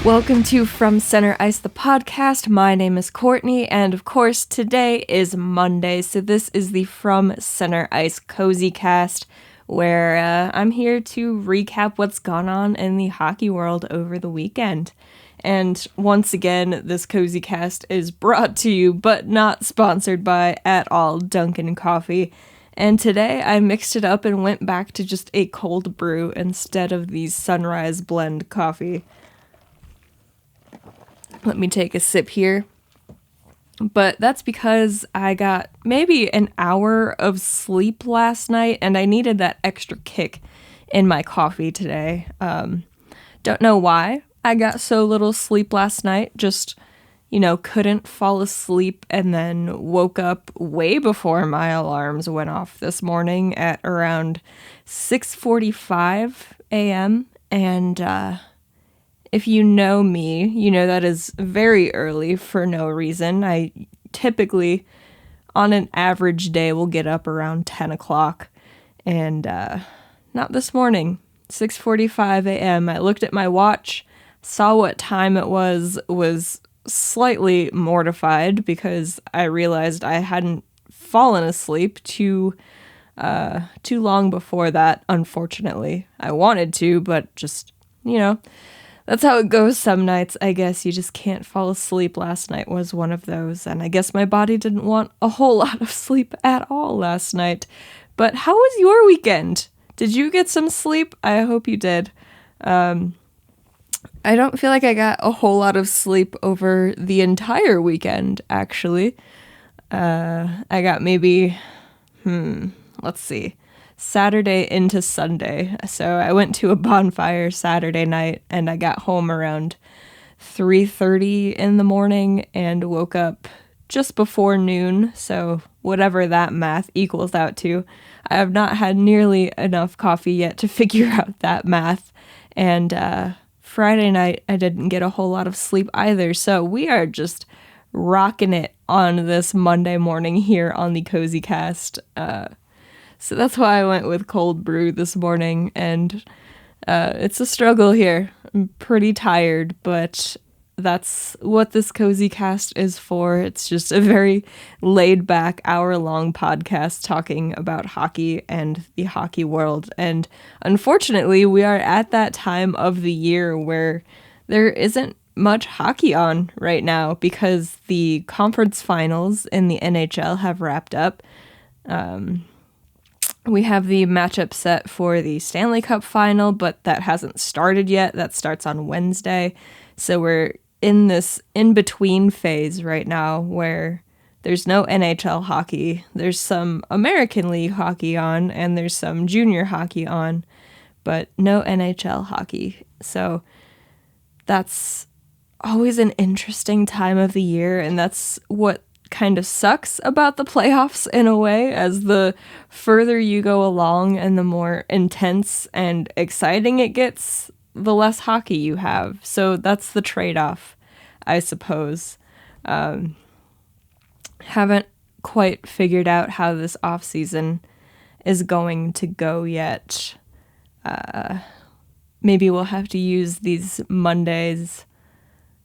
Welcome to From Center Ice, the podcast. My name is Courtney, and of course, today is Monday, so this is the From Center Ice Cozy Cast, where I'm here to recap what's gone on in the hockey world over the weekend. And once again, this Cozy Cast is brought to you, but not sponsored by at all, Dunkin' Coffee. And today I mixed it up and went back to just a cold brew instead of the Sunrise Blend coffee. Let me take a sip here. But that's because I got maybe an hour of sleep last night, and I needed that extra kick in my coffee today. Don't know why I got so little sleep last night. Just, couldn't fall asleep, and then woke up way before my alarms went off this morning at around 6:45 a.m. And, if you know me, you know that is very early for no reason. I typically, on an average day, will get up around 10 o'clock. And not this morning, 6:45 a.m. I looked at my watch, saw what time it was slightly mortified because I realized I hadn't fallen asleep too long before that, unfortunately. I wanted to, but just, that's how it goes some nights, I guess. You just can't fall asleep. Last night was one of those, and I guess my body didn't want a whole lot of sleep at all last night. But how was your weekend? Did you get some sleep? I hope you did. I don't feel like I got a whole lot of sleep over the entire weekend, actually. I got maybe, let's see, Saturday into Sunday. So I went to a bonfire Saturday night, and I got home around 3:30 in the morning and woke up just before noon. So whatever that math equals out to. I have not had nearly enough coffee yet to figure out that math. And Friday night, I didn't get a whole lot of sleep either. So we are just rocking it on this Monday morning here on the Cozy Cast. So that's why I went with cold brew this morning, and it's a struggle here. I'm pretty tired, but that's what this Cozy Cast is for. It's just a very laid-back, hour-long podcast talking about hockey and the hockey world. And unfortunately, we are at that time of the year where there isn't much hockey on right now because the conference finals in the NHL have wrapped up. We have the matchup set for the Stanley Cup Final, but that hasn't started yet. That starts on Wednesday. So we're in this in-between phase right now where there's no NHL hockey. There's some American League hockey on, and there's some junior hockey on, but no NHL hockey. So that's always an interesting time of the year, and that's what kind of sucks about the playoffs in a way. As the further you go along and the more intense and exciting it gets, the less hockey you have. So that's the trade-off, I suppose. Haven't quite figured out how this off-season is going to go yet. Maybe we'll have to use these Mondays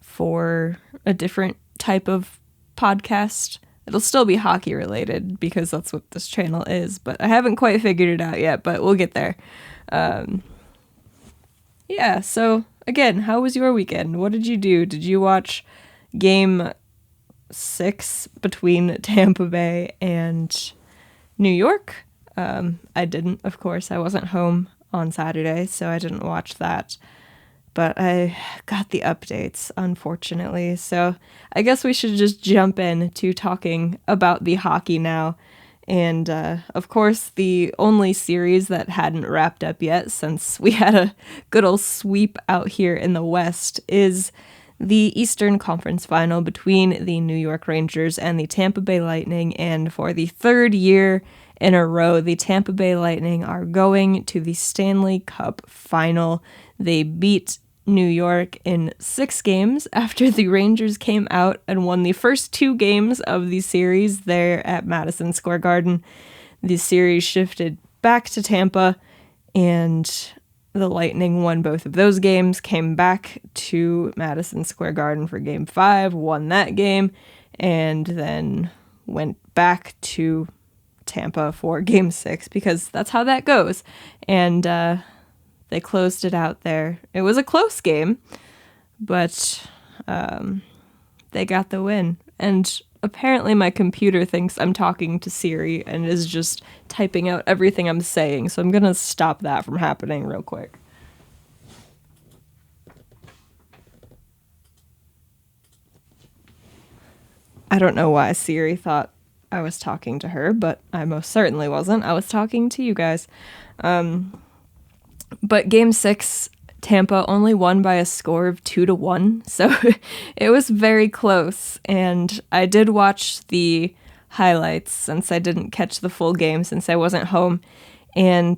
for a different type of podcast. It'll still be hockey related because that's what this channel is, but I haven't quite figured it out yet, but we'll get there. So again, how was your weekend? What did you do? Did you watch game 6 between Tampa Bay and New York? I didn't, of course. I wasn't home on Saturday, so I didn't watch that. But I got the updates, unfortunately. So I guess we should just jump in to talking about the hockey now. And, of course, the only series that hadn't wrapped up yet, since we had a good old sweep out here in the West, is the Eastern Conference Final between the New York Rangers and the Tampa Bay Lightning. And for the third year in a row, the Tampa Bay Lightning are going to the Stanley Cup Final. They beat New York in 6 games after the Rangers came out and won the first 2 games of the series there at Madison Square Garden. The series shifted back to Tampa, and the Lightning won both of those games, came back to Madison Square Garden for Game 5, won that game, and then went back to Tampa for Game 6 because that's how that goes. And they closed it out there. It was a close game, but they got the win. And apparently my computer thinks I'm talking to Siri and is just typing out everything I'm saying, so I'm going to stop that from happening real quick. I don't know why Siri thought I was talking to her, but I most certainly wasn't. I was talking to you guys. But Game 6, Tampa only won by a score of 2-1, so it was very close. And I did watch the highlights since I didn't catch the full game since I wasn't home. And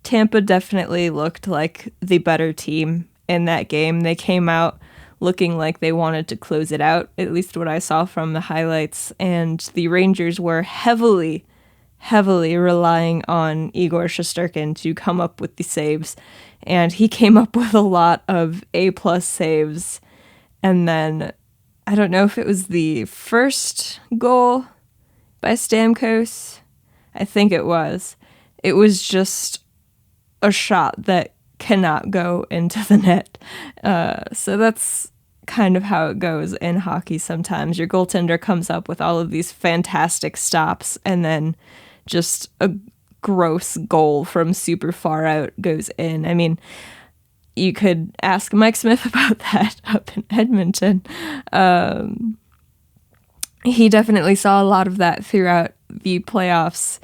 Tampa definitely looked like the better team in that game. They came out looking like they wanted to close it out, at least what I saw from the highlights. And the Rangers were heavily relying on Igor Shesterkin to come up with the saves. And he came up with a lot of A+ saves. And then, I don't know if it was the first goal by Stamkos. I think it was. It was just a shot that cannot go into the net. So that's kind of how it goes in hockey sometimes. Your goaltender comes up with all of these fantastic stops, and then just a gross goal from super far out goes in. I mean, you could ask Mike Smith about that up in Edmonton. He definitely saw a lot of that throughout the playoffs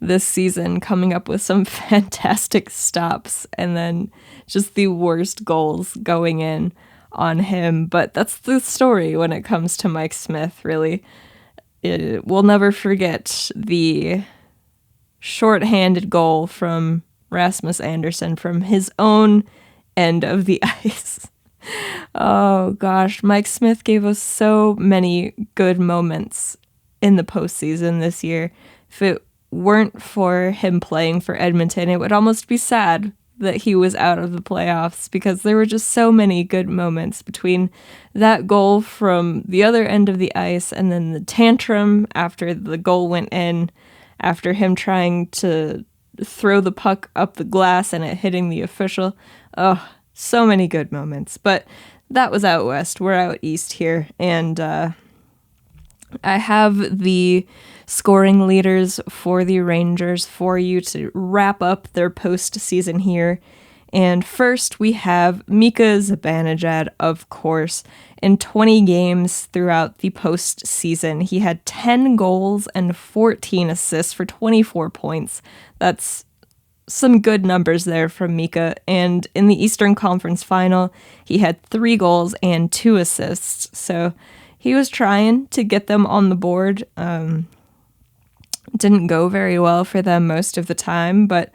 this season, coming up with some fantastic stops and then just the worst goals going in on him. But that's the story when it comes to Mike Smith, really. We'll never forget the shorthanded goal from Rasmus Andersson from his own end of the ice. Oh gosh, Mike Smith gave us so many good moments in the postseason this year. If it weren't for him playing for Edmonton, it would almost be sad that he was out of the playoffs, because there were just so many good moments between that goal from the other end of the ice and then the tantrum after the goal went in, after him trying to throw the puck up the glass and it hitting the official. Oh, so many good moments. But that was out west. We're out east here. And I have the scoring leaders for the Rangers for you to wrap up their postseason here. And first we have Mika Zibanejad, of course. In 20 games throughout the postseason, he had 10 goals and 14 assists for 24 points. That's some good numbers there from Mika. And in the Eastern Conference Final, he had 3 goals and 2 assists. So he was trying to get them on the board. Didn't go very well for them most of the time, but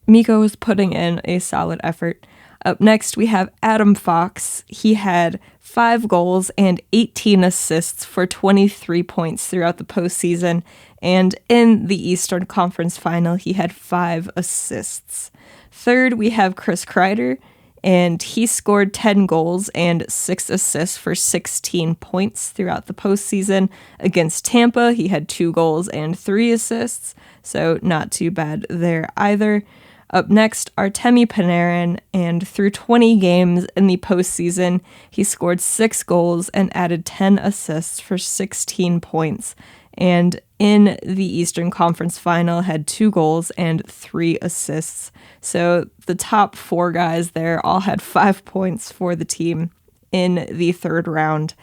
Mika was putting in a solid effort. Up next, we have Adam Fox. He had 5 goals and 18 assists for 23 points throughout the postseason. And in the Eastern Conference Final, he had 5 assists. Third, we have Chris Kreider, and he scored 10 goals and 6 assists for 16 points throughout the postseason. Against Tampa, he had 2 goals and 3 assists, so not too bad there either. Up next, Artemi Panarin, and through 20 games in the postseason, he scored 6 goals and added 10 assists for 16 points. And in the Eastern Conference Final, had 2 goals and 3 assists. So the top 4 guys there all had 5 points for the team in the third round.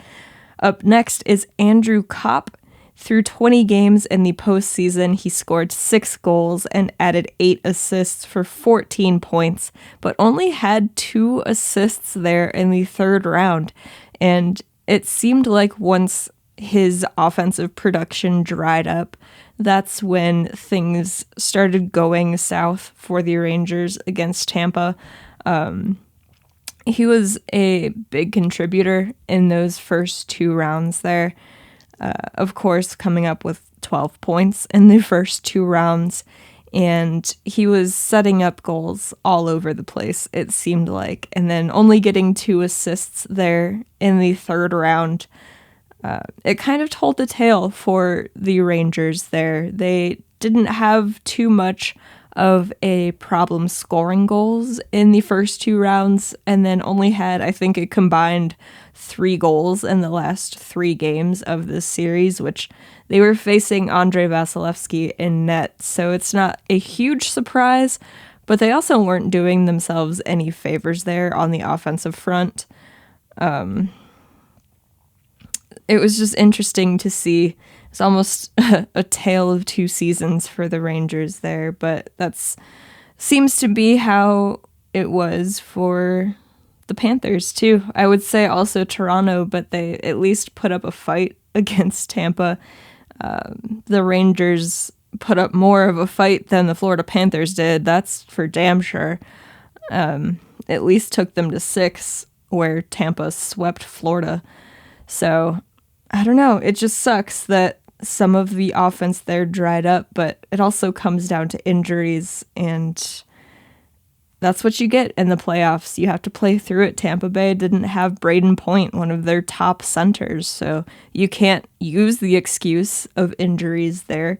Up next is Andrew Kopp. Through 20 games in the postseason, he scored 6 goals and added 8 assists for 14 points, but only had 2 assists there in the third round. And it seemed like once his offensive production dried up, that's when things started going south for the Rangers against Tampa. He was a big contributor in those first 2 rounds there. Of course, coming up with 12 points in the first 2 rounds. and he was setting up goals all over the place, it seemed like, and then only getting 2 assists there in the third round. It kind of told the tale for the Rangers there. They didn't have too much of a problem scoring goals in the first 2 rounds, and then only had, I think, a combined 3 goals in the last 3 games of this series, which they were facing Andrei Vasilevsky in net, so it's not a huge surprise, but they also weren't doing themselves any favors there on the offensive front. It was just interesting to see. It's almost a tale of 2 seasons for the Rangers there, but that's seems to be how it was for the Panthers too. I would say also Toronto, but they at least put up a fight against Tampa. The Rangers put up more of a fight than the Florida Panthers did. That's for damn sure. At least took them to 6, where Tampa swept Florida. So I don't know. It just sucks that some of the offense there dried up, but it also comes down to injuries, and that's what you get in the playoffs. You have to play through it. Tampa Bay didn't have Braden Point, one of their top centers, so you can't use the excuse of injuries there.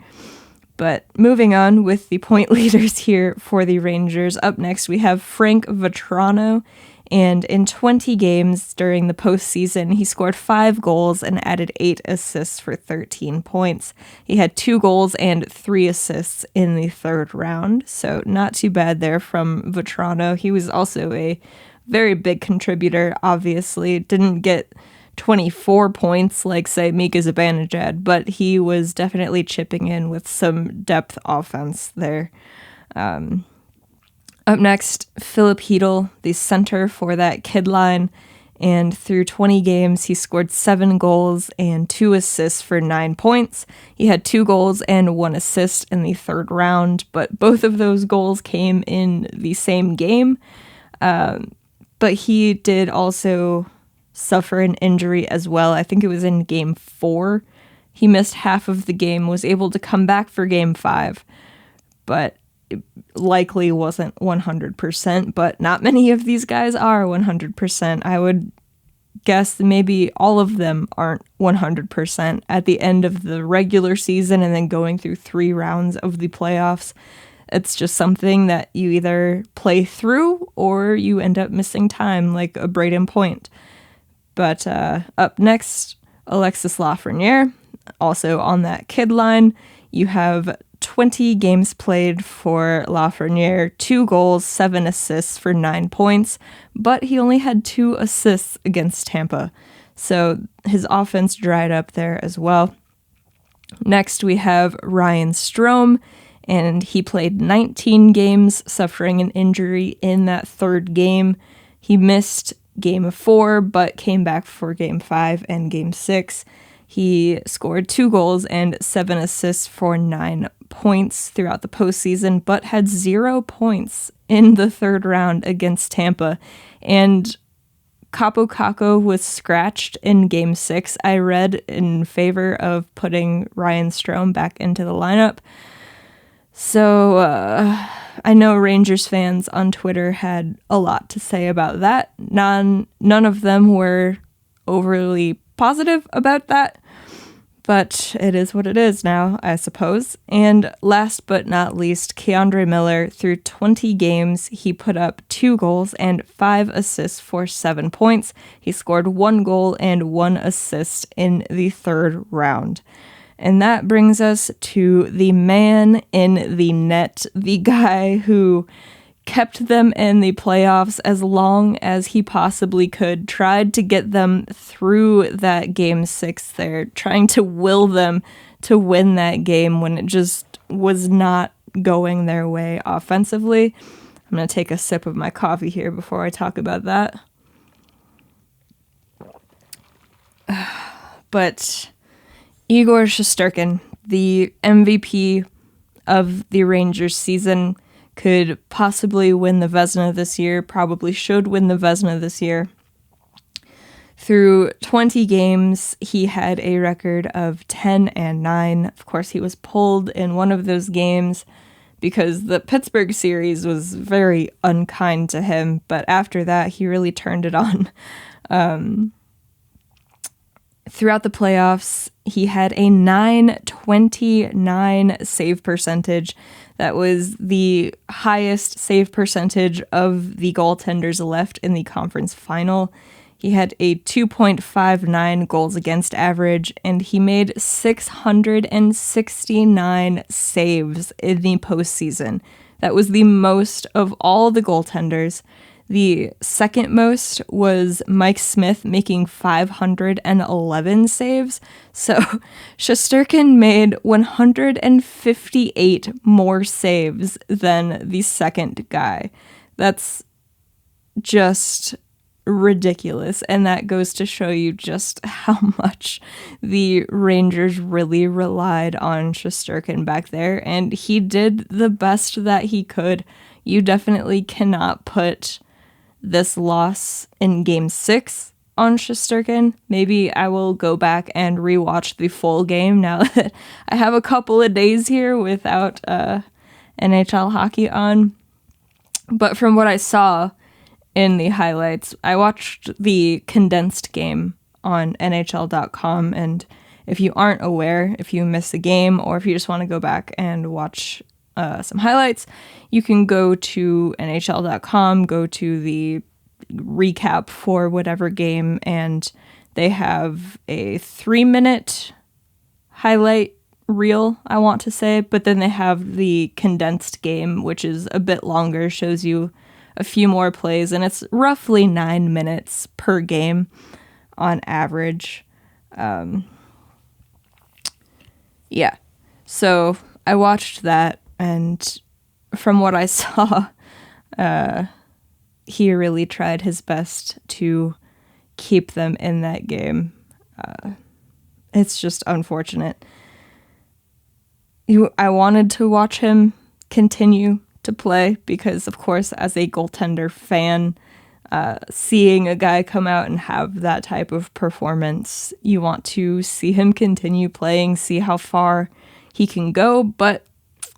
But moving on with the point leaders here for the Rangers. Up next, we have Frank Vatrano. And in 20 games during the postseason, he scored 5 goals and added 8 assists for 13 points. He had 2 goals and 3 assists in the third round, so not too bad there from Vatrano. He was also a very big contributor, obviously. Didn't get 24 points like, say, Mika Zibanejad, but he was definitely chipping in with some depth offense there. Up next, Philip Hedl, the center for that kid line, and through 20 games, he scored 7 goals and 2 assists for 9 points. He had 2 goals and 1 assist in the third round, but both of those goals came in the same game. But he did also suffer an injury as well. I think it was in Game 4. He missed half of the game, was able to come back for Game 5, but likely wasn't 100%, but not many of these guys are 100%. I would guess maybe all of them aren't 100% at the end of the regular season and then going through 3 rounds of the playoffs. It's just something that you either play through or you end up missing time, like a Braden Point. But up next, Alexis Lafreniere, also on that kid line. You have 20 games played for Lafreniere, 2 goals, 7 assists for 9 points, but he only had 2 assists against Tampa, so his offense dried up there as well. Next, we have Ryan Strome, and he played 19 games, suffering an injury in that third game. He missed Game 4, but came back for Game 5 and Game 6. He scored 2 goals and 7 assists for 9 points throughout the postseason, but had 0 points in the third round against Tampa. And Capo Caco was scratched in Game 6, I read, in favor of putting Ryan Strome back into the lineup. So I know Rangers fans on Twitter had a lot to say about that. None of them were overly positive about that, but it is what it is now, I suppose. And last but not least, K'Andre Miller, through 20 games, he put up 2 goals and 5 assists for 7 points. He scored 1 goal and 1 assist in the third round. And that brings us to the man in the net, the guy who kept them in the playoffs as long as he possibly could, tried to get them through that Game 6 there, trying to will them to win that game when it just was not going their way offensively. I'm going to take a sip of my coffee here before I talk about that. But Igor Shesterkin, the MVP of the Rangers season, could possibly win the Vezina this year, probably should win the Vezina this year. Through 20 games, he had a record of 10-9. Of course, he was pulled in one of those games because the Pittsburgh series was very unkind to him, but after that, he really turned it on. Throughout the playoffs, he had a .929 save percentage. That was the highest save percentage of the goaltenders left in the conference final. He had a 2.59 goals against average, and he made 669 saves in the postseason. That was the most of all the goaltenders. The second most was Mike Smith making 511 saves. So Shesterkin made 158 more saves than the second guy. That's just ridiculous, and that goes to show you just how much the Rangers really relied on Shesterkin back there, and he did the best that he could. You definitely cannot put this loss in Game 6 on Shesterkin. Maybe I will go back and rewatch the full game now that I have a couple of days here without NHL hockey on. But from what I saw in the highlights, I watched the condensed game on NHL.com, and if you aren't aware, if you miss a game or if you just want to go back and watch some highlights, you can go to NHL.com, go to the recap for whatever game, and they have a 3-minute highlight reel, I want to say, but then they have the condensed game, which is a bit longer, shows you a few more plays, and it's roughly 9 minutes per game on average. Yeah, so I watched that, and from what I saw, he really tried his best to keep them in that game. It's just unfortunate. I wanted to watch him continue to play because, of course, as a goaltender fan, seeing a guy come out and have that type of performance, you want to see him continue playing, see how far he can go, but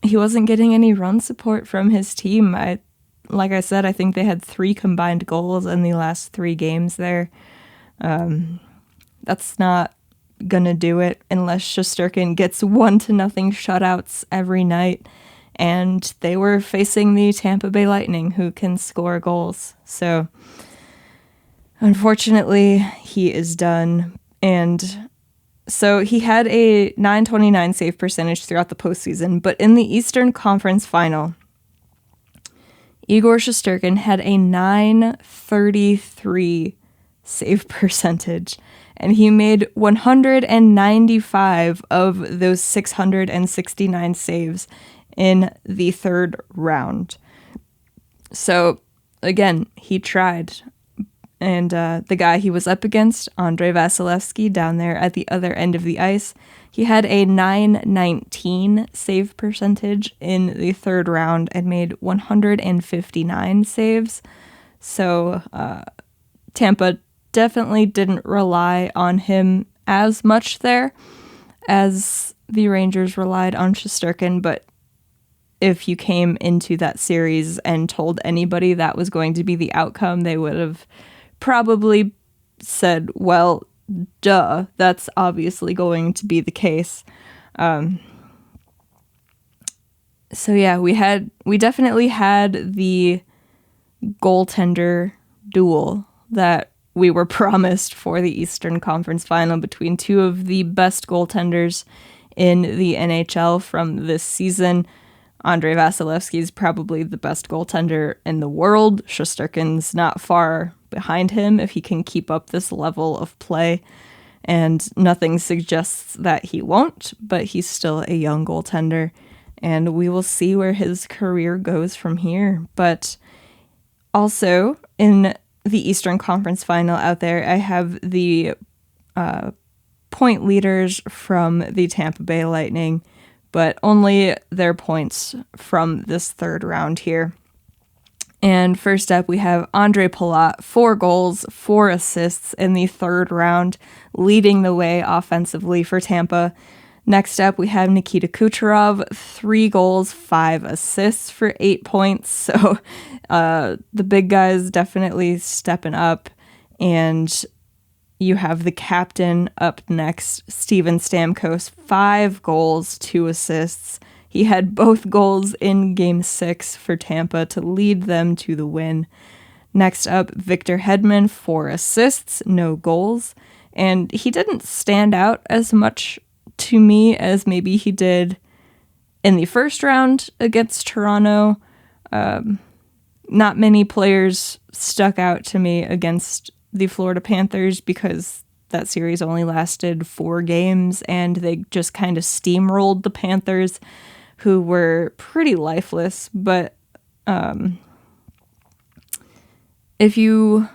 he wasn't getting any run support from his team. Like I said, I think they had 3 combined goals in the last 3 games there. That's not gonna do it unless Shesterkin gets 1-0 shutouts every night, and they were facing the Tampa Bay Lightning, who can score goals. So unfortunately, he is done. And so he had a .929 save percentage throughout the postseason, but in the Eastern Conference Final, Igor Shesterkin had a .933 save percentage, and he made 195 of those 669 saves in the third round. So, again, he tried. And the guy he was up against, Andrei Vasilevsky, down there at the other end of the ice, he had a .919 save percentage in the third round and made 159 saves. So Tampa definitely didn't rely on him as much there as the Rangers relied on Shesterkin, but if you came into that series and told anybody that was going to be the outcome, they would have probably said, well, duh, that's obviously going to be the case. So yeah, we definitely had the goaltender duel that we were promised for the Eastern Conference Final between 2 of the best goaltenders in the NHL from this season. Andrei Vasilevsky is probably the best goaltender in the world. Shesterkin's not far behind him if he can keep up this level of play, and nothing suggests that he won't, but he's still a young goaltender, and we will see where his career goes from here. But also, in the Eastern Conference Final out there, I have the point leaders from the Tampa Bay Lightning, but only their points from this third round here. And first up, we have Andre Palat, 4 goals, 4 assists in the third round, leading the way offensively for Tampa. Next up, we have Nikita Kucherov, 3 goals, 5 assists for 8 points. So the big guys definitely stepping up. And you have the captain up next, Steven Stamkos, 5 goals, 2 assists. He had both goals in Game 6 for Tampa to lead them to the win. Next up, Victor Hedman, 4 assists, no goals. And he didn't stand out as much to me as maybe he did in the first round against Toronto. Not many players stuck out to me against the Florida Panthers because that series only lasted 4 games and they just kind of steamrolled the Panthers, who were pretty lifeless. But if you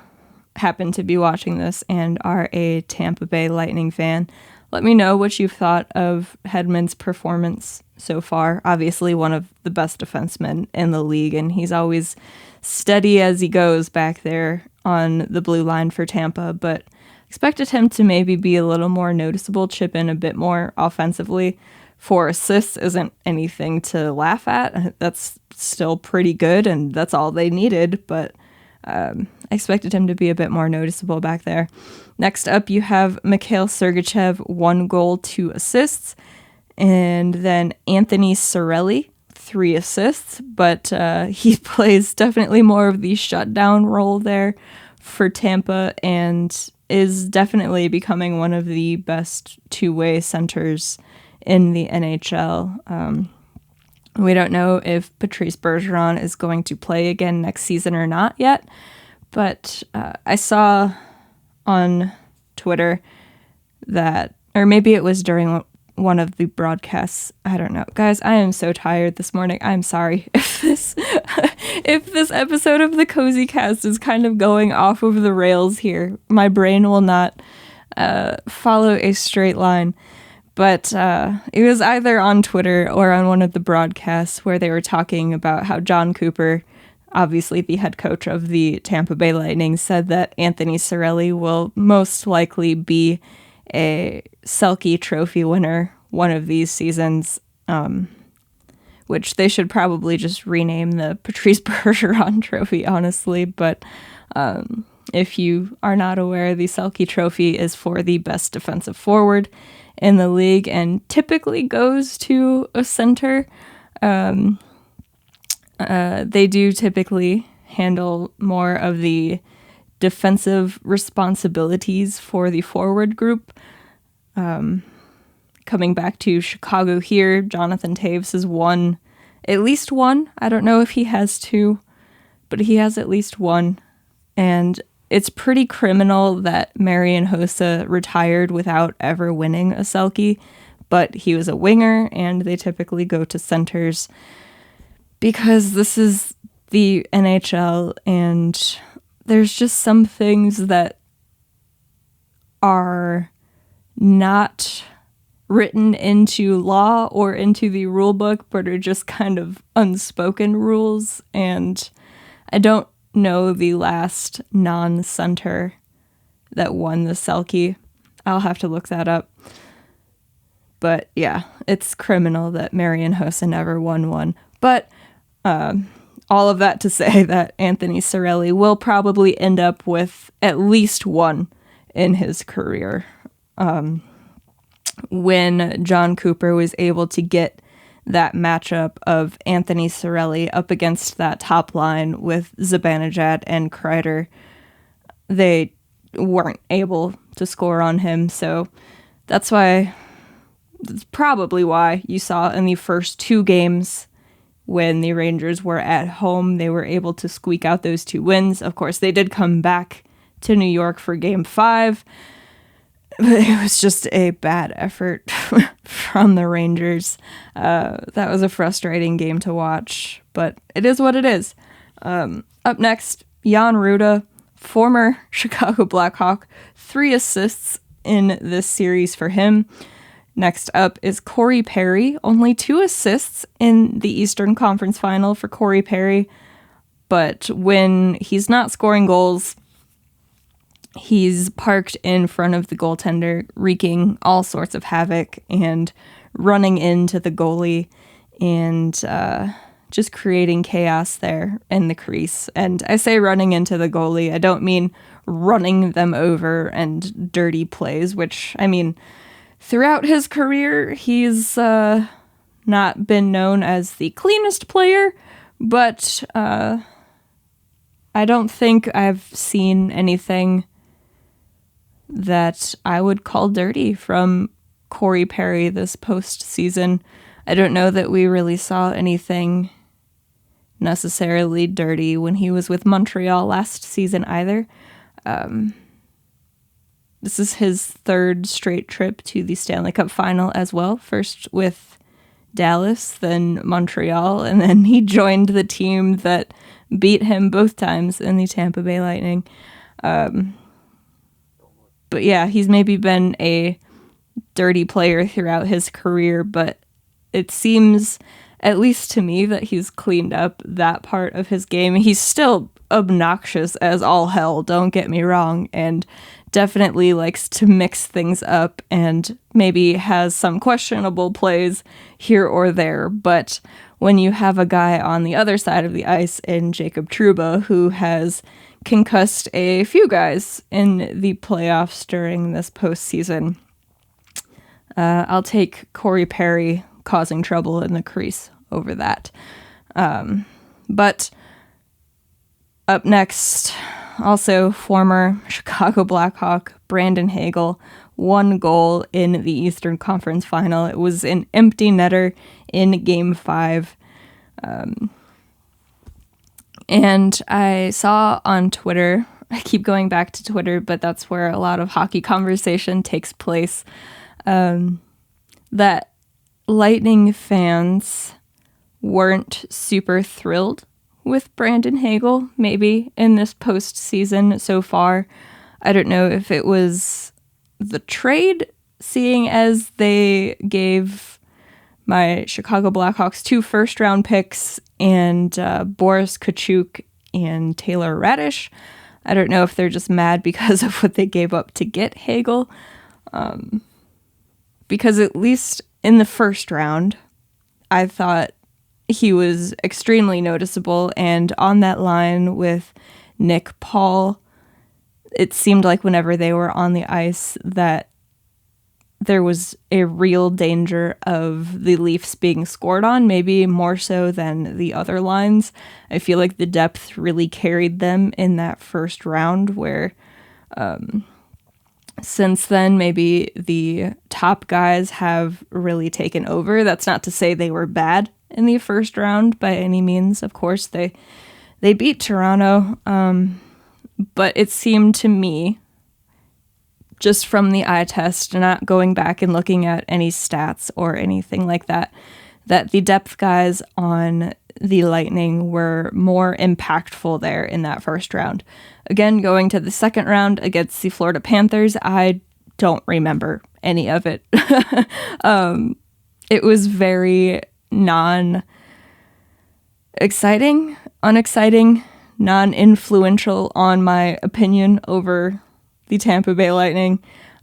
happen to be watching this and are a Tampa Bay Lightning fan, let me know what you've thought of Hedman's performance so far. Obviously one of the best defensemen in the league, and he's always steady as he goes back there on the blue line for Tampa, but expected him to maybe be a little more noticeable, chip in a bit more offensively. 4 assists isn't anything to laugh at. That's still pretty good, and that's all they needed, but I expected him to be a bit more noticeable back there. Next up, you have Mikhail Sergachev, 1 goal, 2 assists. And then Anthony Cirelli, 3 assists. But he plays definitely more of the shutdown role there for Tampa and is definitely becoming one of the best two-way centers in the NHL. We don't know if Patrice Bergeron is going to play again next season or not yet, but I saw on Twitter that, or maybe it was during one of the broadcasts, I don't know. Guys, I am so tired this morning. I'm sorry if this episode of the Cozy Cast is kind of going off of the rails here. My brain will not follow a straight line. But it was either on Twitter or on one of the broadcasts where they were talking about how John Cooper, obviously the head coach of the Tampa Bay Lightning, said that Anthony Cirelli will most likely be a Selke Trophy winner one of these seasons, which they should probably just rename the Patrice Bergeron Trophy, honestly. But if you are not aware, the Selke Trophy is for the best defensive forward in the league and typically goes to a center. They do typically handle more of the defensive responsibilities for the forward group. Coming back to Chicago here, Jonathan Toews has won at least 1. I don't know if he has 2, but he has at least 1. And it's pretty criminal that Marian Hossa retired without ever winning a Selke, but he was a winger, and they typically go to centers because this is the NHL, and there's just some things that are not written into law or into the rule book, but are just kind of unspoken rules, and I don't know the last non-center that won the Selke. I'll have to look that up. But yeah, it's criminal that Marian Hossa never won one. But all of that to say that Anthony Cirelli will probably end up with at least 1 in his career. When John Cooper was able to get that matchup of Anthony Cirelli up against that top line with Zibanejad and Kreider, they weren't able to score on him. So that's probably why you saw in the first 2 games when the Rangers were at home, they were able to squeak out those 2 wins. Of course, they did come back to New York for Game 5. It was just a bad effort from the Rangers. That was a frustrating game to watch, but it is what it is. Up next, Jan Ruda, former Chicago Blackhawk, 3 assists in this series for him. Next up is Corey Perry, only 2 assists in the Eastern Conference Final for Corey Perry, but when he's not scoring goals, he's parked in front of the goaltender, wreaking all sorts of havoc and running into the goalie and just creating chaos there in the crease. And I say running into the goalie, I don't mean running them over and dirty plays, which, I mean, throughout his career, he's not been known as the cleanest player, but I don't think I've seen anything that I would call dirty from Corey Perry this postseason. I don't know that we really saw anything necessarily dirty when he was with Montreal last season either. This is his third straight trip to the Stanley Cup Final as well. First with Dallas, then Montreal, and then he joined the team that beat him both times in the Tampa Bay Lightning. But yeah, he's maybe been a dirty player throughout his career, but it seems, at least to me, that he's cleaned up that part of his game. He's still obnoxious as all hell, don't get me wrong, and definitely likes to mix things up and maybe has some questionable plays here or there. But when you have a guy on the other side of the ice in Jacob Trouba, who has concussed a few guys in the playoffs during this postseason, I'll take Corey Perry causing trouble in the crease over that. But up next, also former Chicago Blackhawk Brandon Hagel, 1 goal in the Eastern Conference Final. It was an empty netter in Game 5. And I saw on Twitter, I keep going back to Twitter, but that's where a lot of hockey conversation takes place, that Lightning fans weren't super thrilled with Brandon Hagel, maybe, in this postseason so far. I don't know if it was the trade, seeing as they gave my Chicago Blackhawks 2 first-round picks and Boris Kachuk and Taylor Radish. I don't know if they're just mad because of what they gave up to get Hagel. Because at least in the first round, I thought he was extremely noticeable, and on that line with Nick Paul, it seemed like whenever they were on the ice that there was a real danger of the Leafs being scored on, maybe more so than the other lines. I feel like the depth really carried them in that first round, where since then, maybe the top guys have really taken over. That's not to say they were bad in the first round by any means. Of course, they beat Toronto, but it seemed to me, just from the eye test, not going back and looking at any stats or anything like that, that the depth guys on the Lightning were more impactful there in that first round. Again, going to the second round against the Florida Panthers, I don't remember any of it. It was very non-exciting, unexciting, non-influential on my opinion over the Tampa Bay Lightning.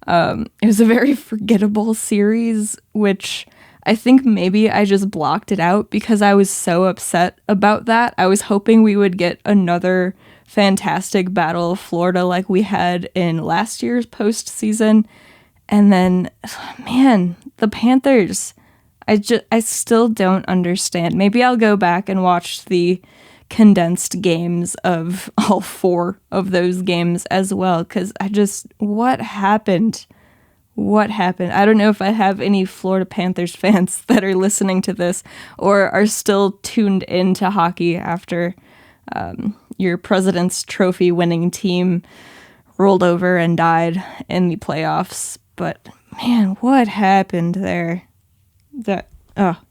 It was a very forgettable series, which I think maybe I just blocked it out because I was so upset about that. I was hoping we would get another fantastic Battle of Florida like we had in last year's postseason. And then, man, the Panthers, I still don't understand. Maybe I'll go back and watch the condensed games of all 4 of those games as well, because what happened? What happened? I don't know if I have any Florida Panthers fans that are listening to this or are still tuned into hockey after your President's Trophy winning team rolled over and died in the playoffs. But man, what happened there?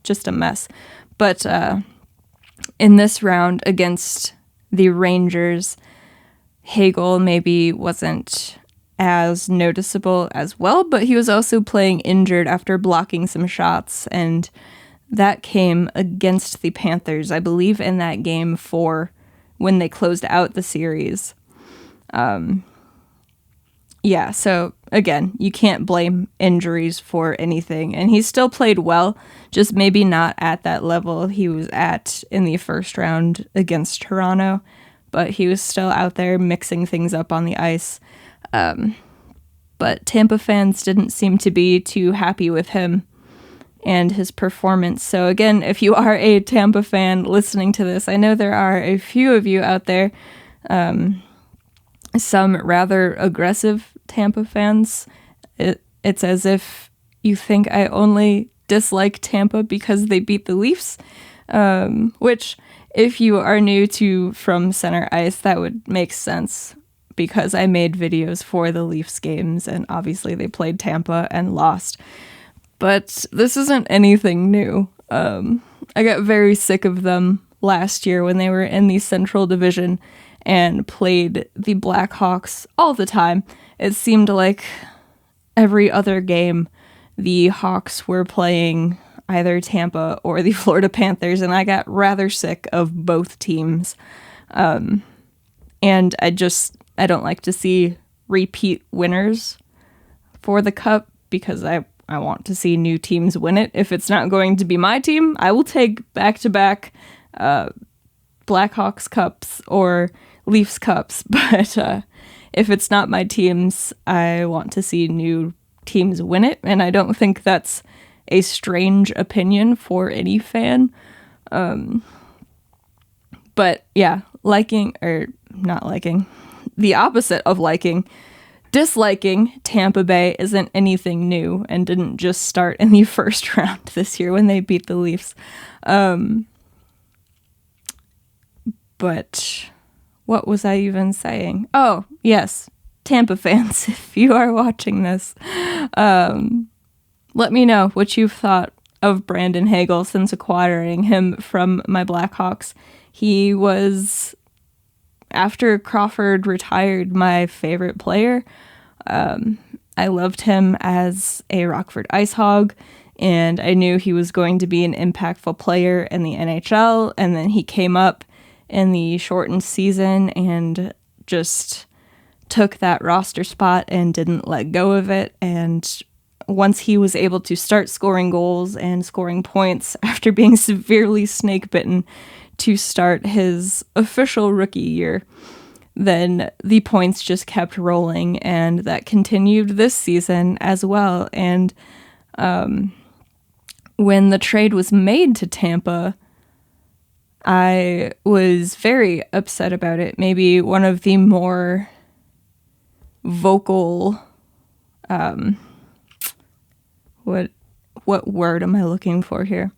Just a mess. But in this round against the Rangers, Hagel maybe wasn't as noticeable as well, but he was also playing injured after blocking some shots, and that came against the Panthers, I believe, in that game 4 when they closed out the series. Yeah, so again, you can't blame injuries for anything. And he still played well, just maybe not at that level he was at in the first round against Toronto. But he was still out there mixing things up on the ice. But Tampa fans didn't seem to be too happy with him and his performance. So again, if you are a Tampa fan listening to this, I know there are a few of you out there, some rather aggressive Tampa fans. It's as if you think I only dislike Tampa because they beat the Leafs, which if you are new to From Center Ice, that would make sense because I made videos for the Leafs games and obviously they played Tampa and lost. But this isn't anything new. I got very sick of them last year when they were in the Central Division and played the Blackhawks all the time. It seemed like every other game the Hawks were playing either Tampa or the Florida Panthers, and I got rather sick of both teams. And I don't like to see repeat winners for the Cup because I want to see new teams win it. If it's not going to be my team, I will take back-to-back Blackhawks Cups or Leafs Cups. But if it's not my teams, I want to see new teams win it. And I don't think that's a strange opinion for any fan. But yeah, liking or not liking, the opposite of liking, disliking Tampa Bay isn't anything new and didn't just start in the first round this year when they beat the Leafs. But what was I even saying? Oh, yes, Tampa fans, if you are watching this, let me know what you've thought of Brandon Hagel since acquiring him from my Blackhawks. He was, after Crawford retired, my favorite player. I loved him as a Rockford Ice Hog, and I knew he was going to be an impactful player in the NHL, and then he came up in the shortened season and just took that roster spot and didn't let go of it. And once he was able to start scoring goals and scoring points after being severely snake bitten to start his official rookie year, then the points just kept rolling, and that continued this season as well. And when the trade was made to Tampa, I was very upset about it. Maybe one of the more vocal, what word am I looking for here?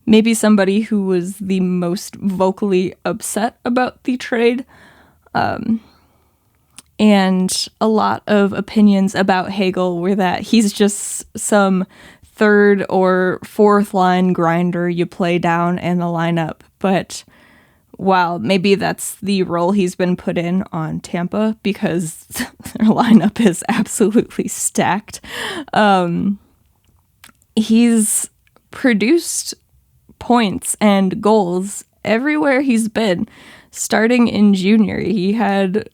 Maybe somebody who was the most vocally upset about the trade. And a lot of opinions about Hagel were that he's just some third or fourth line grinder you play down in the lineup. But while maybe that's the role he's been put in on Tampa because their lineup is absolutely stacked, he's produced points and goals everywhere he's been. Starting in junior, he had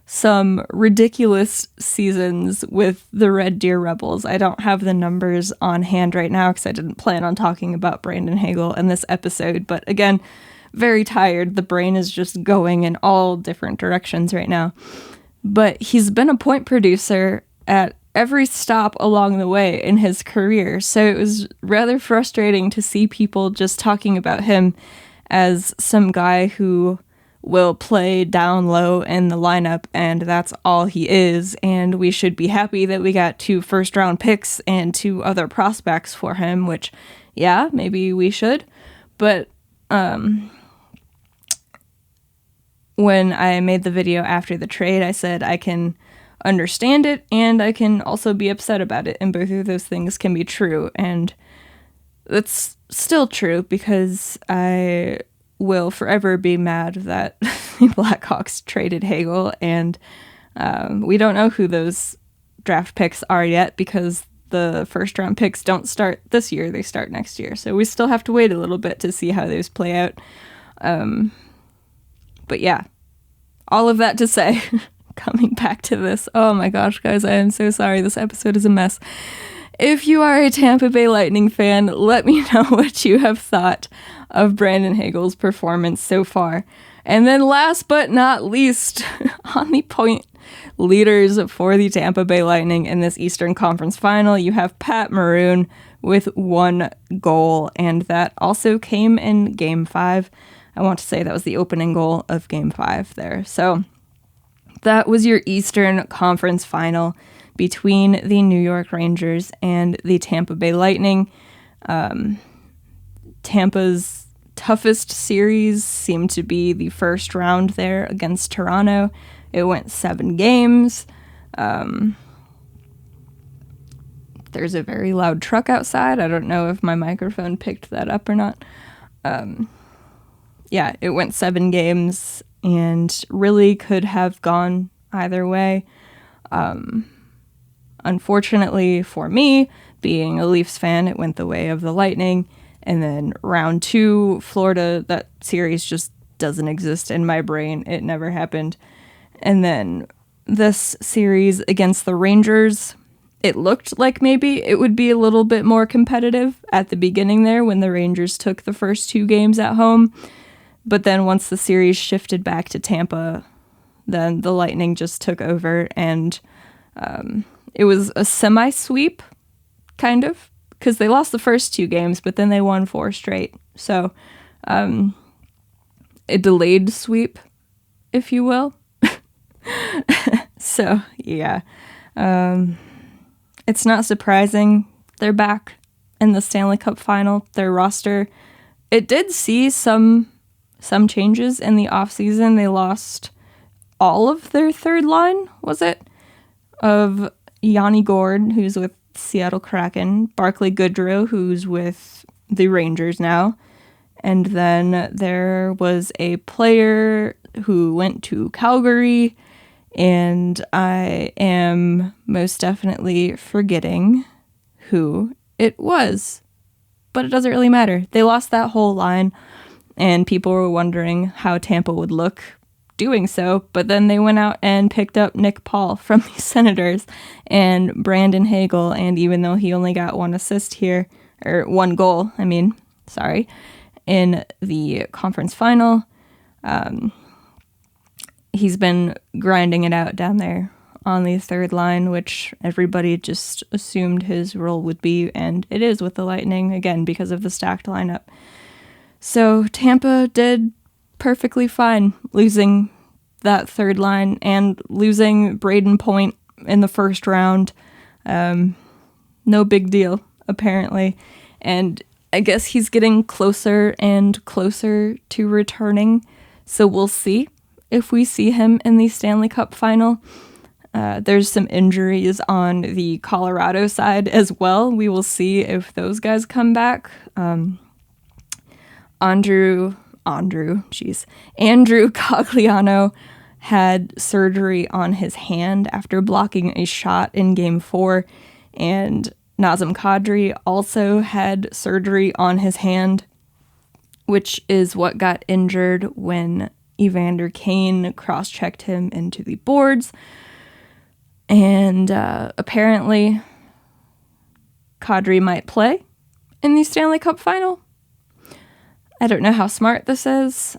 some ridiculous seasons with the Red Deer Rebels. I don't have the numbers on hand right now because I didn't plan on talking about Brandon Hagel in this episode. But again, very tired. The brain is just going in all different directions right now. But he's been a point producer at every stop along the way in his career. So it was rather frustrating to see people just talking about him as some guy who will play down low in the lineup, and that's all he is, and we should be happy that we got 2 first-round picks and 2 other prospects for him, which, yeah, maybe we should, but when I made the video after the trade, I said I can understand it, and I can also be upset about it, and both of those things can be true, and that's still true, because I will forever be mad that the Blackhawks traded Hagel, and we don't know who those draft picks are yet because the first round picks don't start this year, they start next year, so we still have to wait a little bit to see how those play out. But yeah, all of that to say, coming back to this. Oh my gosh, guys, I am so sorry. This episode is a mess. If you are a Tampa Bay Lightning fan, let me know what you have thought of Brandon Hagel's performance so far. And then last but not least, on the point leaders for the Tampa Bay Lightning in this Eastern Conference Final, you have Pat Maroon with 1 goal, and that also came in Game 5. I want to say that was the opening goal of Game 5 there. So that was your Eastern Conference Final between the New York Rangers and the Tampa Bay Lightning. Tampa's toughest series seemed to be the first round there against Toronto. It went 7 games. There's a very loud truck outside. I don't know if my microphone picked that up or not. Yeah, it went 7 games and really could have gone either way. Unfortunately for me, being a Leafs fan, it went the way of the Lightning. And then round 2, Florida, that series just doesn't exist in my brain. It never happened. And then this series against the Rangers, it looked like maybe it would be a little bit more competitive at the beginning there when the Rangers took the first 2 games at home. But then once the series shifted back to Tampa, then the Lightning just took over, and it was a semi-sweep, kind of, because they lost the first 2 games, but then they won 4 straight. So a delayed sweep, if you will. So, yeah. It's not surprising they're back in the Stanley Cup Final. Their roster, it did see some changes in the offseason. They lost all of their third line, was it? Of Yanni Gourde, who's with Seattle Kraken, Barclay Goodrow, who's with the Rangers now, and then there was a player who went to Calgary, and I am most definitely forgetting who it was, but it doesn't really matter. They lost that whole line, and people were wondering how Tampa would look doing so, but then they went out and picked up Nick Paul from the Senators and Brandon Hagel, and even though he only got 1 assist here, or 1 goal, in the conference final, he's been grinding it out down there on the third line, which everybody just assumed his role would be, and it is with the Lightning, again, because of the stacked lineup. So Tampa did perfectly fine losing that third line and losing Braden Point in the first round. No big deal, apparently. And I guess he's getting closer and closer to returning, so we'll see if we see him in the Stanley Cup Final. There's some injuries on the Colorado side as well. We will see if those guys come back. Andrew Cogliano had surgery on his hand after blocking a shot in Game 4, and Nazem Kadri also had surgery on his hand, which is what got injured when Evander Kane cross-checked him into the boards. And apparently Kadri might play in the Stanley Cup Final. I don't know how smart this is,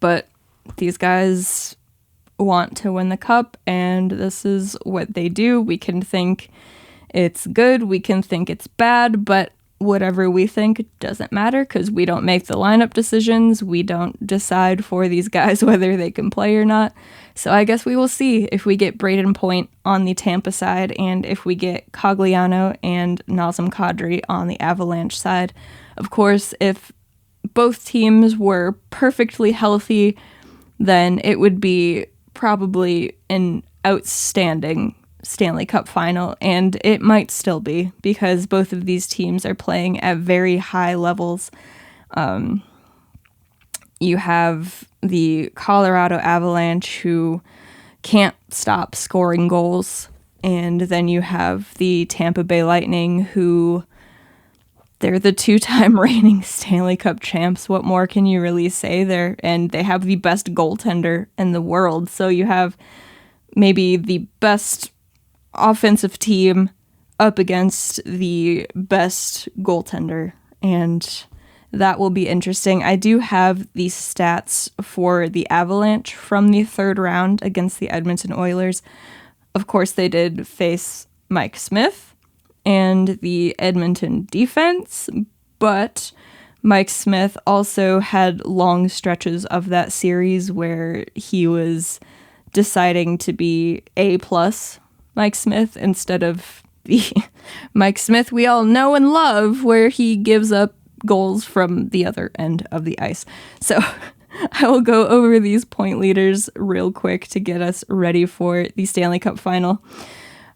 but these guys want to win the cup, and this is what they do. We can think it's good, we can think it's bad, but whatever we think doesn't matter because we don't make the lineup decisions. We don't decide for these guys whether they can play or not. So I guess we will see if we get Braden Point on the Tampa side and if we get Cogliano and Nazem Kadri on the Avalanche side. Of course, if both teams were perfectly healthy, then it would be probably an outstanding Stanley Cup Final, and it might still be because both of these teams are playing at very high levels. You have the Colorado Avalanche, who can't stop scoring goals, and then you have the Tampa Bay Lightning, who they're the 2-time reigning Stanley Cup champs. What more can you really say there? And they have the best goaltender in the world. So you have maybe the best offensive team up against the best goaltender. And that will be interesting. I do have the stats for the Avalanche from the third round against the Edmonton Oilers. Of course, they did face Mike Smith and the Edmonton defense, but Mike Smith also had long stretches of that series where he was deciding to be A+ Mike Smith instead of the Mike Smith we all know and love, where he gives up goals from the other end of the ice. So I will go over these point leaders real quick to get us ready for the Stanley Cup Final.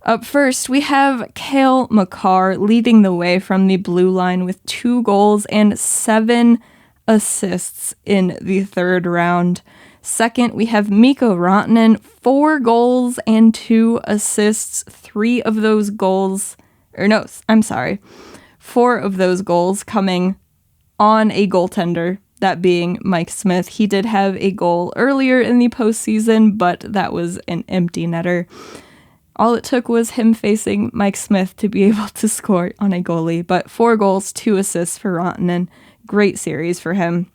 Up first, we have Cale Makar leading the way from the blue line with 2 goals and 7 assists in the third round. Second, we have Mikko Rantanen, 4 goals and 2 assists. 4 of those goals coming on a goaltender, that being Mike Smith. He did have a goal earlier in the postseason, but that was an empty netter. All it took was him facing Mike Smith to be able to score on a goalie, but 4 goals, 2 assists for Rantanen. Great series for him.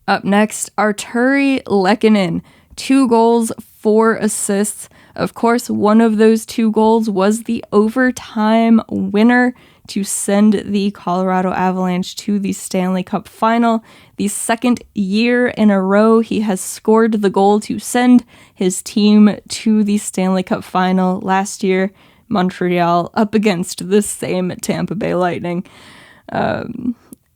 Up next, Arturi Lehkonen, 2 goals, 4 assists. Of course, one of those 2 goals was the overtime winner to send the Colorado Avalanche to the Stanley Cup Final. The second year in a row he has scored the goal to send his team to the Stanley Cup Final. Last year, Montreal up against the same Tampa Bay Lightning.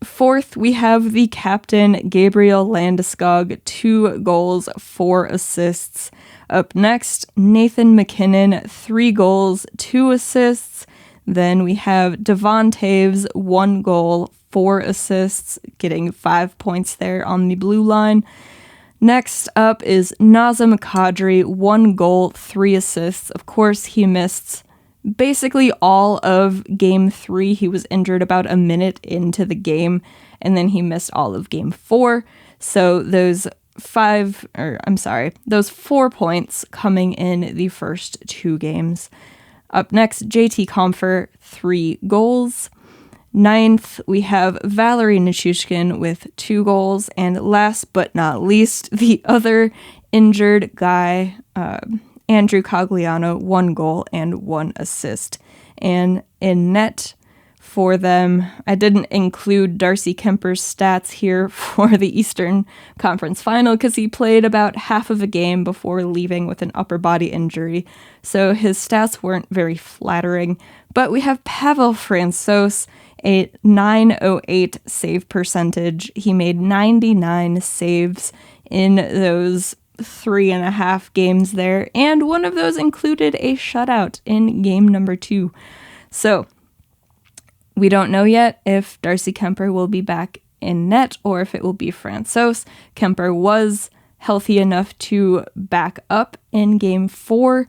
Fourth, we have the captain, Gabriel Landeskog, 2 goals, 4 assists. Up next, Nathan MacKinnon, 3 goals, 2 assists. Then we have Devon Toews, 1 goal, 4 assists, getting 5 points there on the blue line. Next up is Nazem Kadri, 1 goal, 3 assists. Of course, he missed basically all of Game 3. He was injured about a minute into the game, and then he missed all of Game 4. So those 4 points coming in the first 2 games. Up next, JT Compher, 3 goals. Ninth, we have Valerie Nichushkin with 2 goals. And last but not least, the other injured guy, Andrew Cogliano, 1 goal and 1 assist. And in net for them, I didn't include Darcy Kemper's stats here for the Eastern Conference Final because he played about half of a game before leaving with an upper body injury, so his stats weren't very flattering. But we have Pavel Francouz, a .908 save percentage. He made 99 saves in those 3.5 games there, and one of those included a shutout in game number 2. So we don't know yet if Darcy Kemper will be back in net or if it will be Francouz. Kemper was healthy enough to back up in Game 4.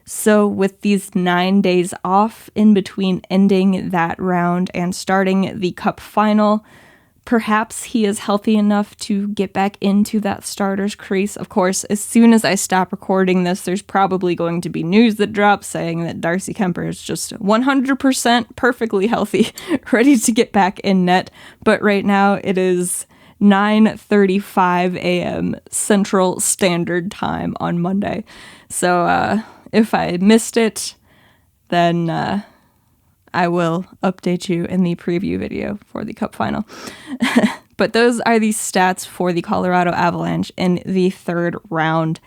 So with these 9 days off in between ending that round and starting the Cup Final, perhaps he is healthy enough to get back into that starter's crease. Of course, as soon as I stop recording this, there's probably going to be news that drops saying that Darcy Kemper is just 100% perfectly healthy, ready to get back in net. But right now it is 9:35 a.m. Central Standard Time on Monday. So if I missed it, then I will update you in the preview video for the Cup Final. But those are the stats for the Colorado Avalanche in the third round.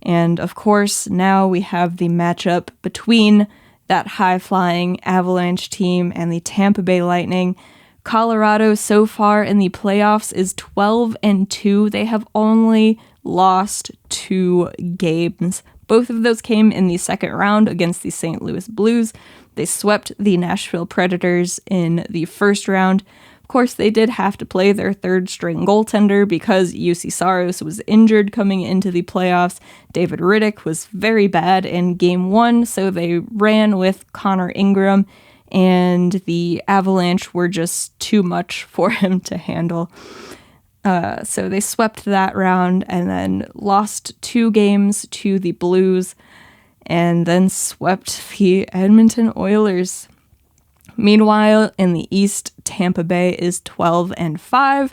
And of course, now we have the matchup between that high-flying Avalanche team and the Tampa Bay Lightning. Colorado so far in the playoffs is 12-2. They have only lost 2 games. Both of those came in the second round against the St. Louis Blues. They swept the Nashville Predators in the first round. Of course, they did have to play their third-string goaltender because UC Saros was injured coming into the playoffs. David Rittich was very bad in Game 1, so they ran with Connor Ingram and the Avalanche were just too much for him to handle. So they swept that round and then lost 2 games to the Blues and then swept the Edmonton Oilers. Meanwhile, in the East, Tampa Bay is 12-5.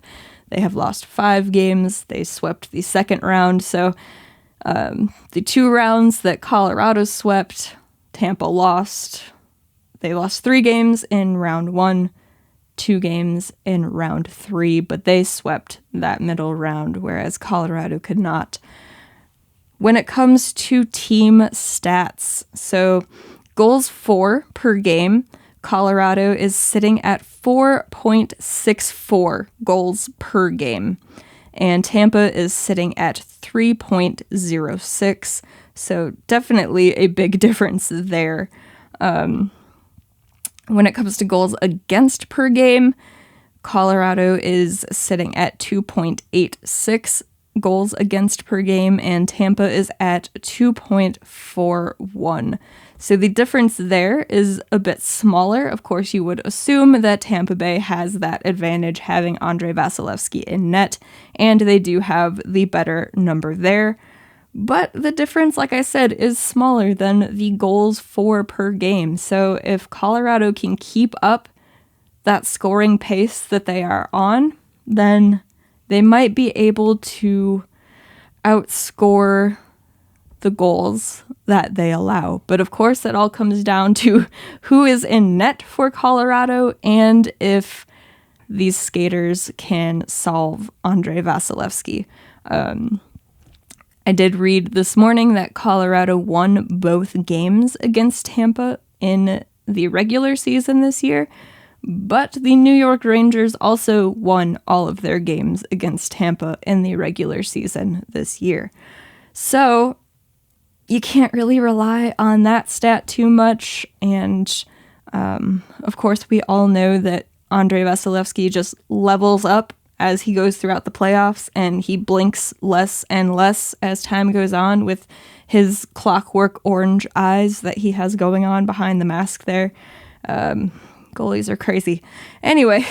They have lost 5 games. They swept the second round. So the 2 rounds that Colorado swept, Tampa lost. They lost 3 games in round 1, 2 games in round 3, but they swept that middle round, whereas Colorado could not. When it comes to team stats, so goals for per game, Colorado is sitting at 4.64 goals per game, and Tampa is sitting at 3.06, so definitely a big difference there. When it comes to goals against per game, Colorado is sitting at 2.86 goals against per game, and Tampa is at 2.41. So the difference there is a bit smaller. Of course, you would assume that Tampa Bay has that advantage having Andrei Vasilevskiy in net, and they do have the better number there. But the difference, like I said, is smaller than the goals for per game. So if Colorado can keep up that scoring pace that they are on, then they might be able to outscore the goals that they allow. But of course, that all comes down to who is in net for Colorado and if these skaters can solve Andrei Vasilevskiy. I did read this morning that Colorado won both games against Tampa in the regular season this year, but the New York Rangers also won all of their games against Tampa in the regular season this year. So you can't really rely on that stat too much, and of course we all know that Andrei Vasilevskiy just levels up as he goes throughout the playoffs, and he blinks less and less as time goes on with his clockwork orange eyes that he has going on behind the mask there. Goalies are crazy. Anyway,